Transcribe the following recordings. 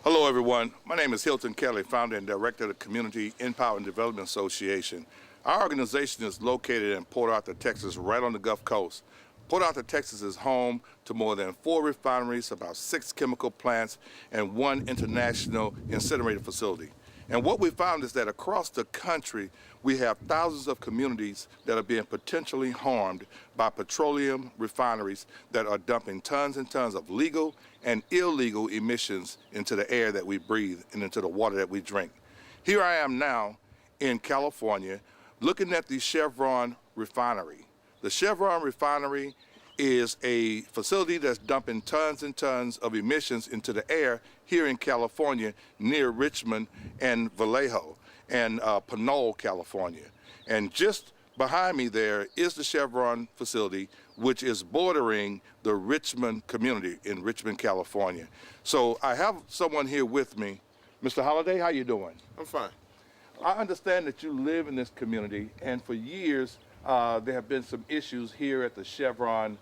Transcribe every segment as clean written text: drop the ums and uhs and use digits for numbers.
Hello, everyone. My name is Hilton Kelley, founder and director of the Community Empower and Development Association. Our organization is located in Port Arthur, Texas, right on the Gulf Coast. Port Arthur, Texas is home to more than 4 refineries, about 6 chemical plants, and 1 international incinerator facility. And what we found is that across the country, we have thousands of communities that are being potentially harmed by petroleum refineries that are dumping tons and tons of legal and illegal emissions into the air that we breathe and into the water that we drink. Here I am now in California looking at the Chevron refinery. The Chevron refinery is a facility that's dumping tons and tons of emissions into the air here in California near Richmond and Vallejo and Pinole, California. And just behind me there is the Chevron facility, which is bordering the Richmond community in Richmond, California. So I have someone here with me. Mr. Holliday, how you doing? I'm fine. I understand that you live in this community, and for years there have been some issues here at the Chevron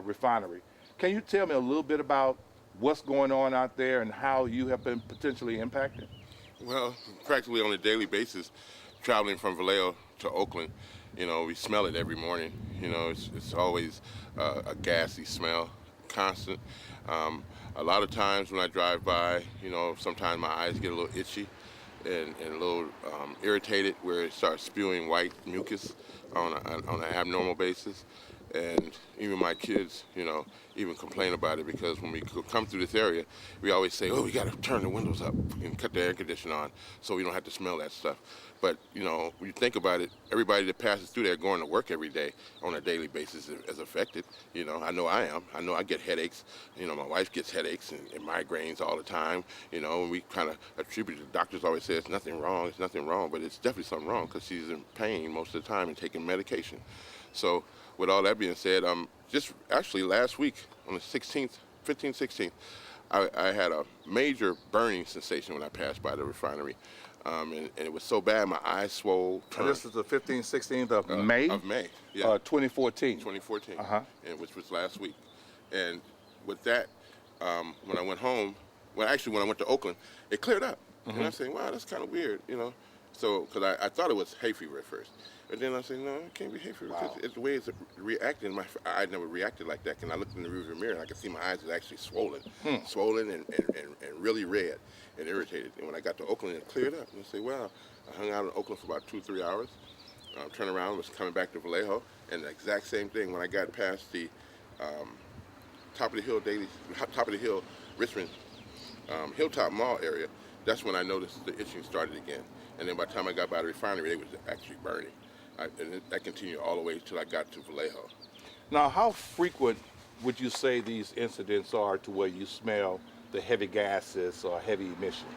refinery. Can you tell me a little bit about what's going on out there and how you have been potentially impacted? Well, practically on a daily basis, traveling from Vallejo to Oakland, we smell it every morning. It's always a gassy smell, constant. A lot of times when I drive by, sometimes my eyes get a little itchy and a little irritated where it starts spewing white mucus on an abnormal basis. And even my kids, even complain about it because when we come through this area, we always say, oh, we got to turn the windows up and cut the air conditioner on so we don't have to smell that stuff. But, when you think about it, everybody that passes through there going to work every day on a daily basis is affected. I know I am. I know I get headaches. My wife gets headaches and migraines all the time. And we kind of attribute it. The doctors always say it's nothing wrong, but it's definitely something wrong because she's in pain most of the time and taking medication. So with all that being said, just actually last week on the 15th, 16th, I had a major burning sensation when I passed by the refinery. And it was so bad, my eyes swole. And this is the 15th, 16th of May? Of May, yeah. 2014. 2014, Uh-huh. which was last week. And with that, when I went home, when I went to Oakland, it cleared up. Mm-hmm. And I said, wow, that's kind of weird, So, because I thought it was hay fever at first. But then I said, no, it can't be hay fever because it's the way it's reacting. I never reacted like that. And I looked in the rearview mirror and I could see my eyes was actually swollen and really red and irritated. And when I got to Oakland, it cleared up. And I said, wow. I hung out in Oakland for about 2-3 hours. Turned around, was coming back to Vallejo, and the exact same thing when I got past the top of the hill Richmond Hilltop Mall area. That's when I noticed the itching started again. And then by the time I got by the refinery, it was actually burning. And that continued all the way until I got to Vallejo. Now, how frequent would you say these incidents are to where you smell the heavy gases or heavy emissions?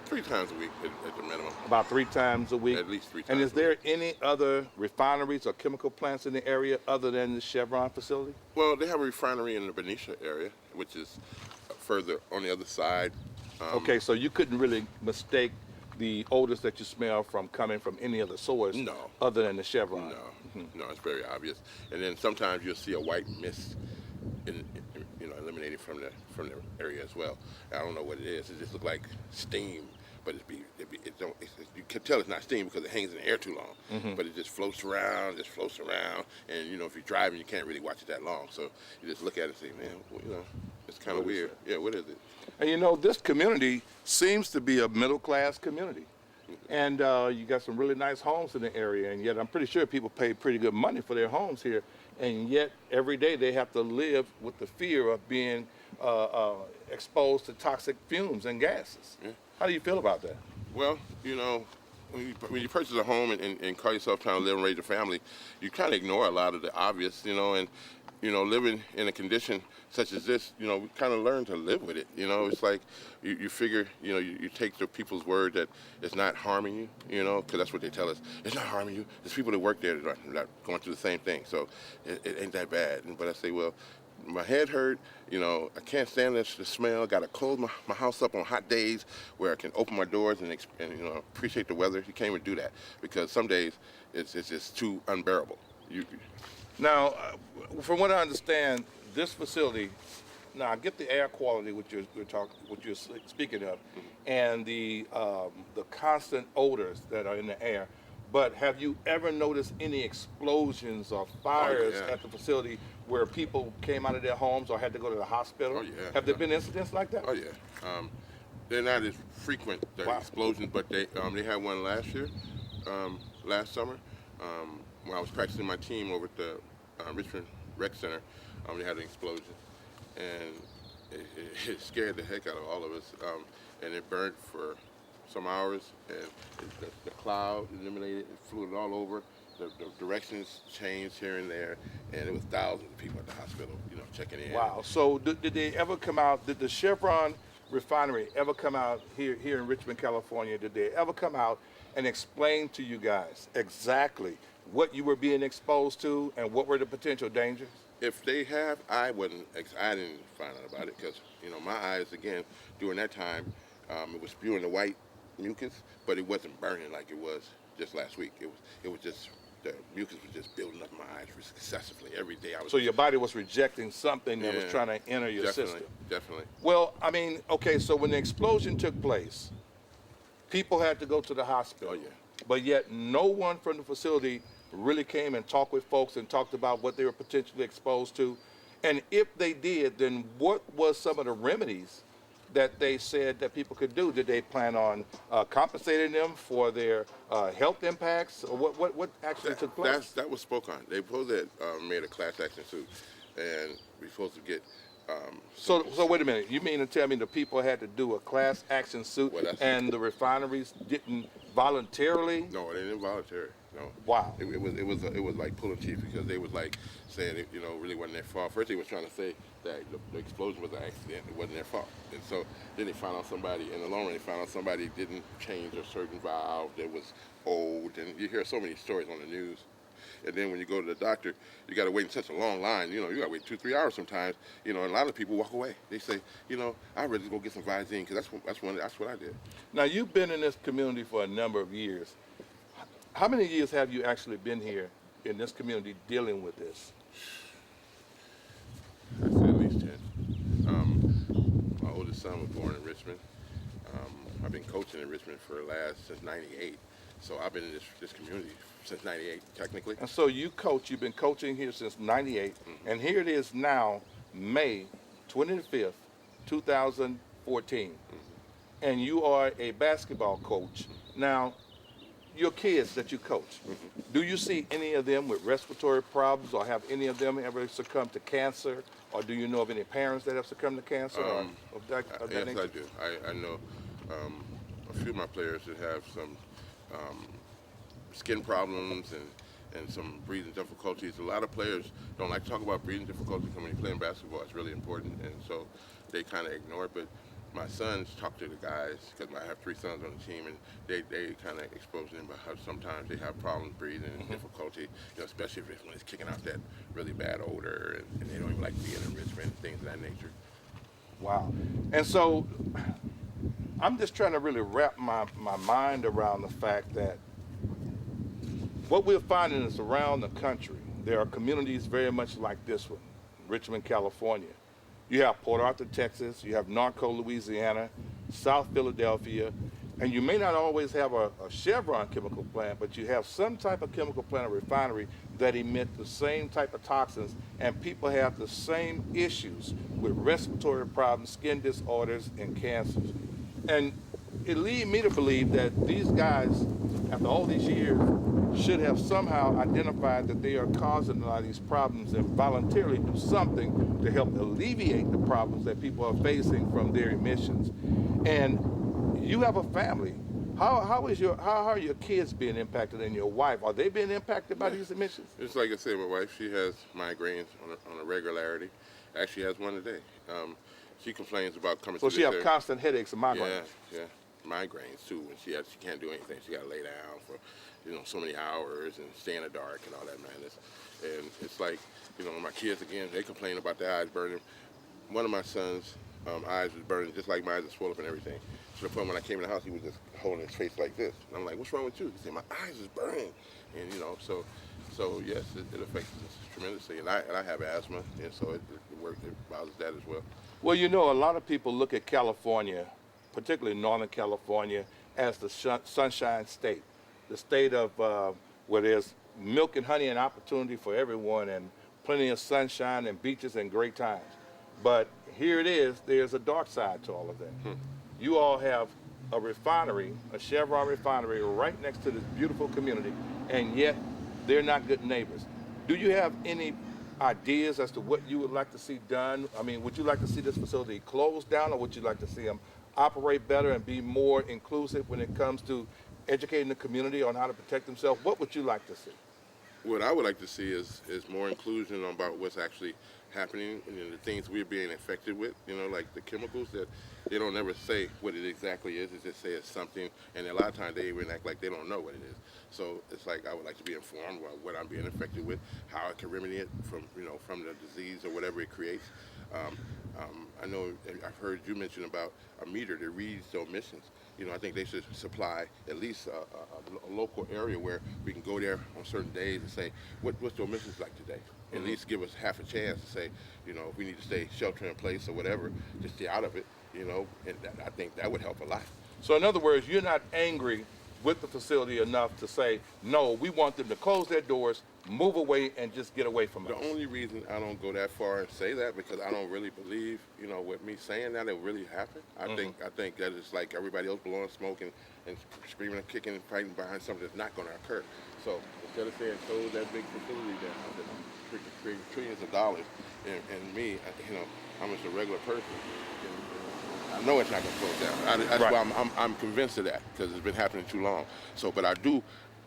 3 times a week at the minimum. About 3 times a week? At least 3 times. And is there any other refineries or chemical plants in the area other than the Chevron facility? Well, they have a refinery in the Benicia area, which is further on the other side. Okay, so you couldn't really mistake the odors that you smell from coming from any other source other than the Chevron? No, it's very obvious. And then sometimes you'll see a white mist eliminated from the area as well. I don't know what it is. It just looks like steam, but you can tell it's not steam because it hangs in the air too long. Mm-hmm. But it just floats around, and if you're driving, you can't really watch it that long. So you just look at it and say, man, it's kind of weird. Yeah, what is it? And this community seems to be a middle-class community. And you got some really nice homes in the area, and yet I'm pretty sure people pay pretty good money for their homes here, and yet every day they have to live with the fear of being exposed to toxic fumes and gases. Yeah. How do you feel about that? Well, when you purchase a home and call yourself trying to live and raise a family, you kind of ignore a lot of the obvious, and living in a condition such as this, we kind of learn to live with it. It's like you figure, you take the people's word that it's not harming you, because that's what they tell us. It's not harming you. There's people that work there that are going through the same thing, so it ain't that bad. But I say, well, my head hurt, I can't stand the smell. Got to close my house up on hot days where I can open my doors and appreciate the weather. You can't even do that because some days it's just too unbearable. Now, from what I understand, this facility now I get the air quality what you're speaking of, and the constant odors that are in the air. But have you ever noticed any explosions or fires yeah. at the facility where people came out of their homes or had to go to the hospital? Oh, yeah, Have there yeah. been incidents like that? Oh yeah. They're not as frequent, the Wow. explosions, but they had one last year, last summer, when I was practicing my team over at the Richmond Rec Center. They had an explosion, and it scared the heck out of all of us. And it burned for some hours, and the cloud eliminated, it flew it all over. The directions changed here and there, and it was thousands of people at the hospital, checking in. Wow. So did they ever come out? Did the Chevron refinery ever come out here in Richmond, California? Did they ever come out and explain to you guys exactly what you were being exposed to and what were the potential dangers? If they have, I didn't find out about it because, my eyes, again, during that time, it was spewing the white mucus, but it wasn't burning like it was just last week. It was just, the mucus was just building up in my eyes excessively every day. So your body was rejecting something that was Yeah, trying to enter your system. Definitely. Well, I mean, okay, so when the explosion took place, people had to go to the hospital. Oh, yeah. But yet no one from the facility really came and talked with folks and talked about what they were potentially exposed to. And if they did, then what was some of the remedies that they said that people could do? Did they plan on compensating them for their health impacts? Or what actually took place? That was spoke on. They supposed to made a class action suit, and we're supposed to get. So wait a minute. You mean to tell me the people had to do a class action suit, Well, and the refineries didn't voluntarily? No, they didn't volunteer. No. Wow. It was like pulling teeth because they was like saying it, really wasn't their fault. First they was trying to say that the explosion was an accident. It wasn't their fault. And so then they found out somebody in the long run. They found out somebody didn't change a certain valve that was old. And you hear so many stories on the news. And then when you go to the doctor, you got to wait in such a long line. You got to wait 2-3 hours sometimes. And a lot of people walk away. They say, I'd rather go get some Visine because that's what I did. Now, you've been in this community for a number of years. How many years have you actually been here in this community dealing with this? I'd say at least 10. My oldest son was born in Richmond. I've been coaching in Richmond since '98. So I've been in this community since '98, technically. And so you've been coaching here since '98, and here it is now, May 25th, 2014, and you are a basketball coach. Now, your kids that you coach, do you see any of them with respiratory problems, or have any of them ever succumbed to cancer, or do you know of any parents that have succumbed to cancer? Yes, I do. I know a few of my players that have some skin problems and some breathing difficulties. A lot of players don't like to talk about breathing difficulties when you're playing basketball. It's really important, and so they kind of ignore it. But my sons talk to the guys because I have 3 sons on the team, and they kind of expose them about how sometimes they have problems breathing and difficulty, especially when it's kicking out that really bad odor, and they don't even like being in Richmond, things of that nature. Wow. And so I'm just trying to really wrap my mind around the fact that what we're finding is around the country, there are communities very much like this one, Richmond, California. You have Port Arthur, Texas, you have Narco, Louisiana, South Philadelphia, and you may not always have a Chevron chemical plant, but you have some type of chemical plant or refinery that emit the same type of toxins, and people have the same issues with respiratory problems, skin disorders, and cancers. And it leads me to believe that these guys, after all these years, should have somehow identified that they are causing a lot of these problems and voluntarily do something to help alleviate the problems that people are facing from their emissions. And you have a family. How are your kids being impacted, and your wife? Are they being impacted by these emissions? It's like I said, my wife, she has migraines on a regularity. Actually has one today. She complains about coming So to she have constant headaches and migraines. Yeah, migraines too. And she can't do anything. She got to lay down for so many hours and stay in the dark and all that madness. And it's like, my kids, again, they complain about their eyes burning. One of my sons' eyes was burning just like my eyes, was swollen up and everything. To the point when I came in the house, he was just holding his face like this. And I'm like, what's wrong with you? He said, my eyes is burning. And, so So yes, it affects us tremendously, and I have asthma, and so it bothers that as well. Well, you know, a lot of people look at California, particularly Northern California, as the sunshine state, the state of where there's milk and honey and opportunity for everyone and plenty of sunshine and beaches and great times. But here it is, there's a dark side to all of that. You all have a refinery, a Chevron refinery right next to this beautiful community, and yet they're not good neighbors. Do you have any ideas as to what you would like to see done? I mean, would you like to see this facility closed down, or would you like to see them operate better and be more inclusive when it comes to educating the community on how to protect themselves? What would you like to see? What I would like to see is more inclusion about what's actually happening and the things we're being affected with. You know, like the chemicals that they don't ever say what it exactly is. They just say it's something, and a lot of times they even act like they don't know what it is. So it's like I would like to be informed about what I'm being affected with, how I can remedy it from the disease or whatever it creates. I know I've heard you mention about a meter that reads the emissions. You know, I think they should supply at least a local area where we can go there on certain days and say, what's the emissions like today? At least give us half a chance to say, you know, if we need to stay shelter in place or whatever, just stay out of it, you know, and I think that would help a lot. So in other words, you're not angry with the facility enough to say, no, we want them to close their doors, move away, and just get away from us. The only reason I don't go that far and say that because I don't really believe, you know, with me saying that it really happened. I think that it's like everybody else blowing smoke and screaming and kicking and fighting behind something that's not going to occur. So instead of saying close that big facility down, that's creating trillions of dollars, and me, you know, I'm just a regular person. I know it's not going to close down. That's why I'm convinced of that because it's been happening too long. So, but I do,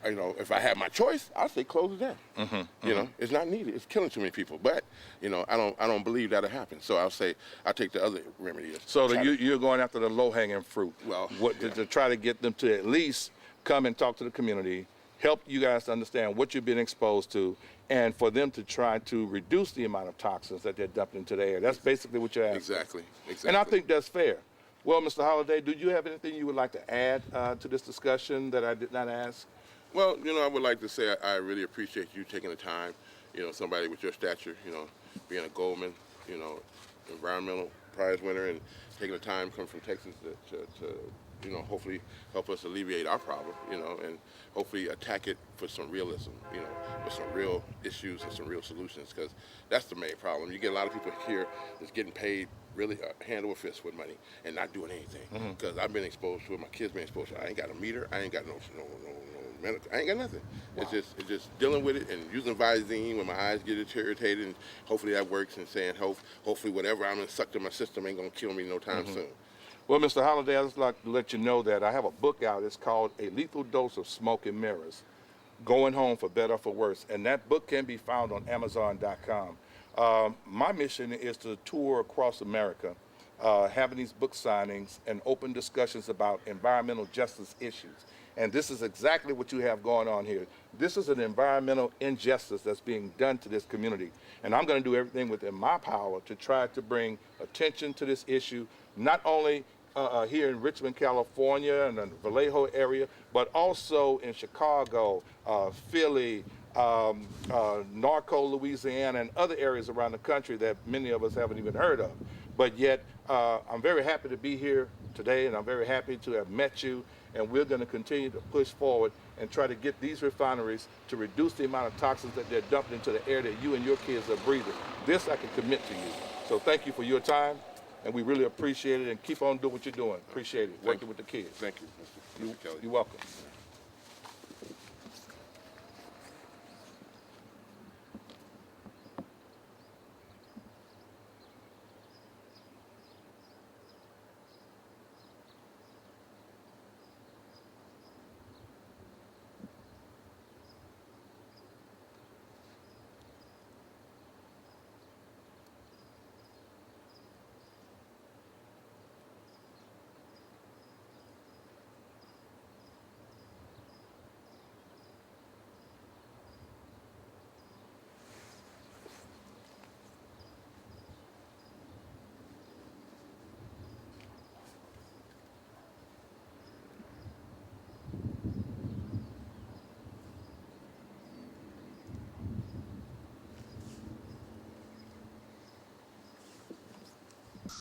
you know, if I had my choice, I'd say close it down. You know, it's not needed. It's killing too many people. But, you know, I don't believe that'll happen. So I'll say I'll take the other remedy. So you're going after the low-hanging fruit. Well, to try to get them to at least come and talk to the community, help you guys to understand what you've been exposed to, and for them to try to reduce the amount of toxins that they're dumping into the air. That's basically what you're asking. Exactly. And I think that's fair. Well, Mr. Holliday, do you have anything you would like to add to this discussion that I did not ask? Well, you know, I would like to say I really appreciate you taking the time, you know, somebody with your stature, you know, being a Goldman, you know, environmental prize winner and taking the time coming from Texas to you know, hopefully help us alleviate our problem, you know, and hopefully attack it for some realism, you know, with some real issues and some real solutions, because that's the main problem. You get a lot of people here that's getting paid really hand over fist with money and not doing anything, because I've been exposed to it, my kids been exposed to it. I ain't got a meter, I ain't got no medical, I ain't got nothing. Wow. It's just dealing with it and using Visine when my eyes get irritated, and hopefully that works, and saying hopefully whatever I'm gonna suck to my system ain't gonna kill me no time soon. Well, Mr. Holliday, I'd just like to let you know that I have a book out. It's called A Lethal Dose of Smoke and Mirrors, Going Home for Better or for Worse. And that book can be found on Amazon.com. My mission is to tour across America, having these book signings and open discussions about environmental justice issues. And this is exactly what you have going on here. This is an environmental injustice that's being done to this community. And I'm going to do everything within my power to try to bring attention to this issue, not only here in Richmond, California, and the Vallejo area, but also in Chicago, Philly, Norco, Louisiana, and other areas around the country that many of us haven't even heard of. But yet, I'm very happy to be here today, and I'm very happy to have met you, and we're going to continue to push forward and try to get these refineries to reduce the amount of toxins that they're dumping into the air that you and your kids are breathing. This I can commit to you. So thank you for your time, and we really appreciate it, and keep on doing what you're doing. Appreciate it, working with the kids. Thank you, Mr. Kelley. You're welcome.